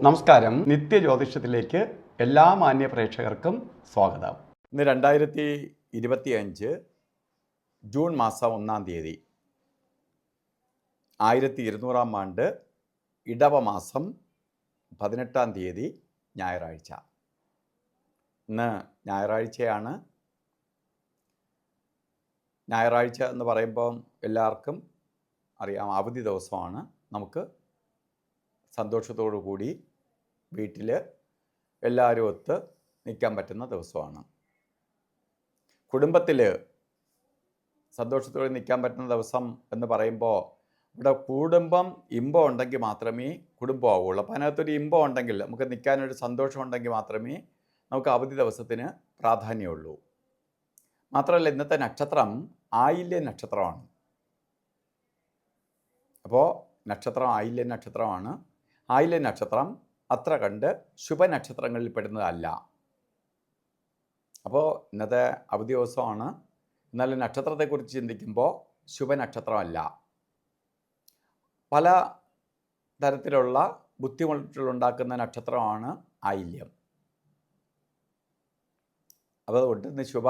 നമസ്കാരം. നിത്യജ്യോതിഷത്തിലേക്ക് എല്ലാ മാന്യ പ്രേക്ഷകർക്കും സ്വാഗതം. ഇന്ന് 2025 ജൂൺ മാസം 1-ാം തീയതി 1200-ാം ആണ്ട് ഇടവ മാസം 18-ാം തീയതി ഞായറാഴ്ച. ഇന്ന് ഞായറാഴ്ചയാണ്. ഞായറാഴ്ച എന്ന് പറയുമ്പോൾ എല്ലാവർക്കും അറിയാം, അവധി ദിവസമാണ്. നമുക്ക് സന്തോഷത്തോടു കൂടി വീട്ടിൽ എല്ലാവരും ഒത്ത് നിൽക്കാൻ പറ്റുന്ന ദിവസമാണ്. കുടുംബത്തിൽ സന്തോഷത്തോടെ നിൽക്കാൻ പറ്റുന്ന ദിവസം എന്ന് പറയുമ്പോൾ ഇവിടെ കുടുംബം ഇമ്പം ഉണ്ടെങ്കിൽ മാത്രമേ കുടുംബം ആവുകയുള്ളൂ. അപ്പം അതിനകത്തൊരു ഇമ്പം ഉണ്ടെങ്കിൽ, നമുക്ക് നിൽക്കാനൊരു സന്തോഷം ഉണ്ടെങ്കിൽ മാത്രമേ നമുക്ക് അവധി ദിവസത്തിന് പ്രാധാന്യമുള്ളൂ. മാത്രമല്ല, ഇന്നത്തെ നക്ഷത്രം ആയില്യ നക്ഷത്രമാണ്. അപ്പോൾ നക്ഷത്രം ആയില്യ നക്ഷത്രമാണ്. ആയില്യ നക്ഷത്രം അത്ര കണ്ട് ശുഭനക്ഷത്രങ്ങളിൽ പെടുന്നതല്ല. അപ്പോൾ ഇന്നത്തെ അവധി ദിവസമാണ്. എന്നാലും നക്ഷത്രത്തെക്കുറിച്ച് ചിന്തിക്കുമ്പോൾ ശുഭനക്ഷത്രമല്ല. പല തരത്തിലുള്ള ബുദ്ധിമുട്ടുകളുണ്ടാക്കുന്ന നക്ഷത്രമാണ് ആയില്യം. അതുകൊണ്ട് ഇന്ന് ശുഭ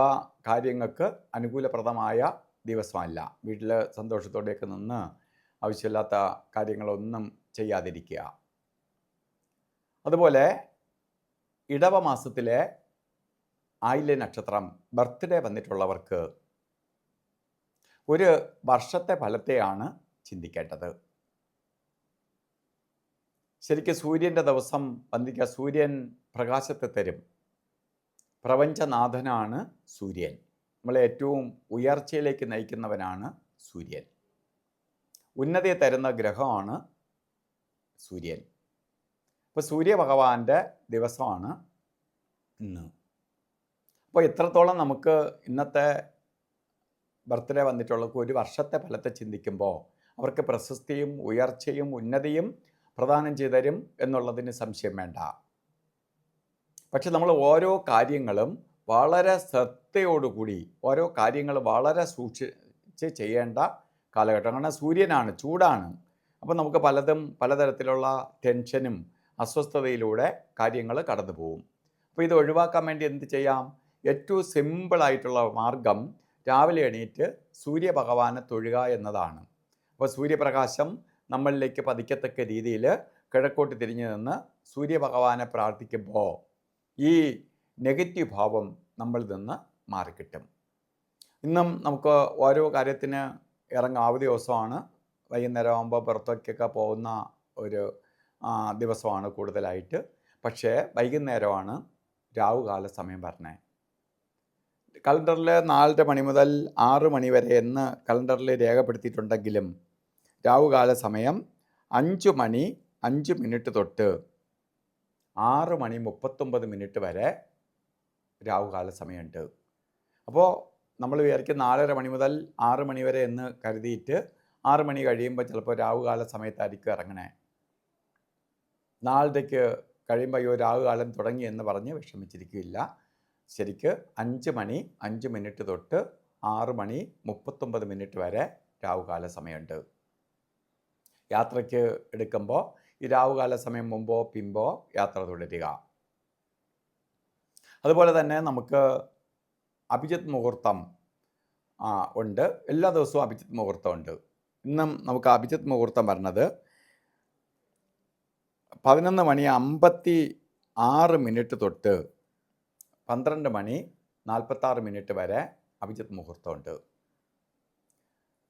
കാര്യങ്ങൾക്ക് അനുകൂലപ്രദമായ ദിവസമല്ല. വീട്ടിൽ സന്തോഷത്തോടെയൊക്കെ നിന്ന് ആവശ്യമില്ലാത്ത കാര്യങ്ങളൊന്നും ചെയ്യാതിരിക്കുക. അതുപോലെ ഇടവ മാസത്തിലെ ആയില്യ നക്ഷത്രം ബർത്ത്ഡേ വന്നിട്ടുള്ളവർക്ക് ഒരു വർഷത്തെ ഫലത്തെയാണ് ചിന്തിക്കേണ്ടത്. ശരിക്കും സൂര്യൻ്റെ ദിവസം വന്നിക്കുക. സൂര്യൻ പ്രകാശത്തെ തരും. പ്രപഞ്ചനാഥനാണ് സൂര്യൻ. നമ്മളെ ഏറ്റവും ഉയർച്ചയിലേക്ക് നയിക്കുന്നവനാണ് സൂര്യൻ. ഉന്നതിയെ തരുന്ന ഗ്രഹമാണ് സൂര്യൻ. അപ്പോൾ സൂര്യഭഗവാന്റെ ദിവസമാണ് ഇന്ന്. അപ്പോൾ എത്രത്തോളം നമുക്ക് ഇന്നത്തെ ബർത്ത്ഡേ വന്നിട്ടുള്ളവർക്ക് ഒരു വർഷത്തെ ഫലത്തെ ചിന്തിക്കുമ്പോൾ അവർക്ക് പ്രശസ്തിയും ഉയർച്ചയും ഉന്നതിയും പ്രദാനം ചെയ്തു തരും എന്നുള്ളതിന് സംശയം വേണ്ട. പക്ഷെ നമ്മൾ ഓരോ കാര്യങ്ങളും വളരെ ശ്രദ്ധയോടുകൂടി ഓരോ കാര്യങ്ങൾ വളരെ സൂക്ഷിച്ച് ചെയ്യേണ്ട കാലഘട്ടം. കാരണം സൂര്യനാണ്, ചൂടാണ്. അപ്പോൾ നമുക്ക് പലതരത്തിലുള്ള ടെൻഷനും അസ്വസ്ഥതയിലൂടെ കാര്യങ്ങൾ കടന്നു പോകും. അപ്പോൾ ഇത് ഒഴിവാക്കാൻ വേണ്ടി എന്ത് ചെയ്യാം? ഏറ്റവും സിമ്പിളായിട്ടുള്ള മാർഗം രാവിലെ എണീറ്റ് സൂര്യഭഗവാനെ തൊഴുക എന്നതാണ്. അപ്പോൾ സൂര്യപ്രകാശം നമ്മളിലേക്ക് പതിക്കത്തക്ക രീതിയിൽ കിഴക്കോട്ട് തിരിഞ്ഞു നിന്ന് സൂര്യഭഗവാനെ പ്രാർത്ഥിക്കുമ്പോൾ ഈ നെഗറ്റീവ് ഭാവം നമ്മളിൽ നിന്ന് മാറിക്കിട്ടും. ഇന്നും നമുക്ക് ഓരോ കാര്യത്തിന് ഇറങ്ങാം. അവധി ദിവസമാണ്. വൈകുന്നേരം ആകുമ്പോൾ പുറത്തേക്കൊക്കെ പോകുന്ന ഒരു ദിവസമാണ് കൂടുതലായിട്ട്. പക്ഷേ വൈകുന്നേരമാണ് രാവുകാല സമയം പറഞ്ഞത്. കലണ്ടറിൽ 4:30 മണി മുതൽ 6 മണി വരെ എന്ന് കലണ്ടറിൽ രേഖപ്പെടുത്തിയിട്ടുണ്ടെങ്കിലും രാവുകാല സമയം 5 മണി 5 മിനിറ്റ് തൊട്ട് 6 മണി 39 വരെ രാവുകാല സമയമുണ്ട്. അപ്പോൾ നമ്മൾ വിചാരിക്കും 4:30 മണി മുതൽ 6 മണി വരെ എന്ന് കരുതിയിട്ട് 6 മണി കഴിയുമ്പോൾ ചിലപ്പോൾ രാവുകാല സമയത്തായിരിക്കും ഇറങ്ങണേ. 4:00 കഴിയുമ്പോൾ അയ്യോ രാവുകാലം തുടങ്ങി എന്ന് പറഞ്ഞ് വിഷമിച്ചിരിക്കില്ല. ശരിക്ക് 5 മണി 5 മിനിറ്റ് തൊട്ട് 6 മണി 39 വരെ രാവുകാല സമയമുണ്ട്. യാത്രയ്ക്ക് എടുക്കുമ്പോൾ ഈ രാവുകാല സമയം മുമ്പോ പിമ്പോ യാത്ര തുടരുക. അതുപോലെ തന്നെ നമുക്ക് അഭിജിത്ത് മുഹൂർത്തം ഉണ്ട്. എല്ലാ ദിവസവും അഭിജിത്ത് മുഹൂർത്തം ഉണ്ട്. ഇന്നും നമുക്ക് അഭിജിത്ത് മുഹൂർത്തം പറഞ്ഞത് 11 മണി 56 തൊട്ട് 12 മണി 46 വരെ അഭിജിത്ത് മുഹൂർത്തമുണ്ട്.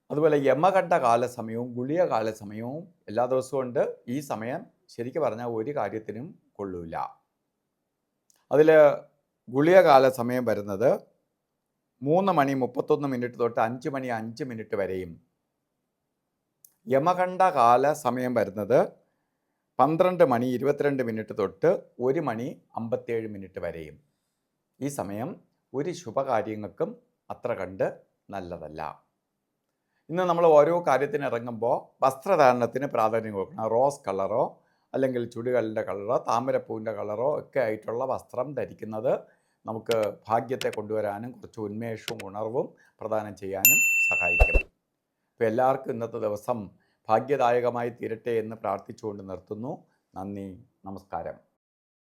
അതുപോലെ യമകണ്ഠ കാലസമയവും ഗുളിക കാലസമയവും എല്ലാ ദിവസവും ഉണ്ട്. ഈ സമയം ശരിക്കും പറഞ്ഞാൽ ഒരു കാര്യത്തിനും കൊള്ളൂല. അതിൽ ഗുളിക കാലസമയം വരുന്നത് 3 മണി 31 തൊട്ട് 5 മണി 5 വരെയും യമകണ്ഠ കാല സമയം വരുന്നത് 12 മണി 22 തൊട്ട് 1 മണി 57 വരെയും. ഈ സമയം ഒരു ശുഭകാര്യങ്ങൾക്കും അത്ര കണ്ട് നല്ലതല്ല. ഇന്ന് നമ്മൾ ഓരോ കാര്യത്തിന് ഇറങ്ങുമ്പോൾ വസ്ത്രധാരണത്തിന് പ്രാധാന്യം കൊടുക്കണം. റോസ് കളറോ അല്ലെങ്കിൽ ചുടുകല്ലിൻ്റെ കളറോ താമരപ്പൂവിൻ്റെ കളറോ ഒക്കെ ആയിട്ടുള്ള വസ്ത്രം ധരിക്കുന്നത് നമുക്ക് ഭാഗ്യത്തെ കൊണ്ടുവരാനും കുറച്ച് ഉന്മേഷവും ഉണർവും പ്രദാനം ചെയ്യാനും സഹായിക്കും. അപ്പോൾ എല്ലാവർക്കും ഇന്നത്തെ ദിവസം ഭാഗ്യദായകമായി തീരട്ടെ എന്ന് പ്രാർത്ഥിച്ചുകൊണ്ട് നിർത്തുന്നു. നന്ദി, നമസ്കാരം.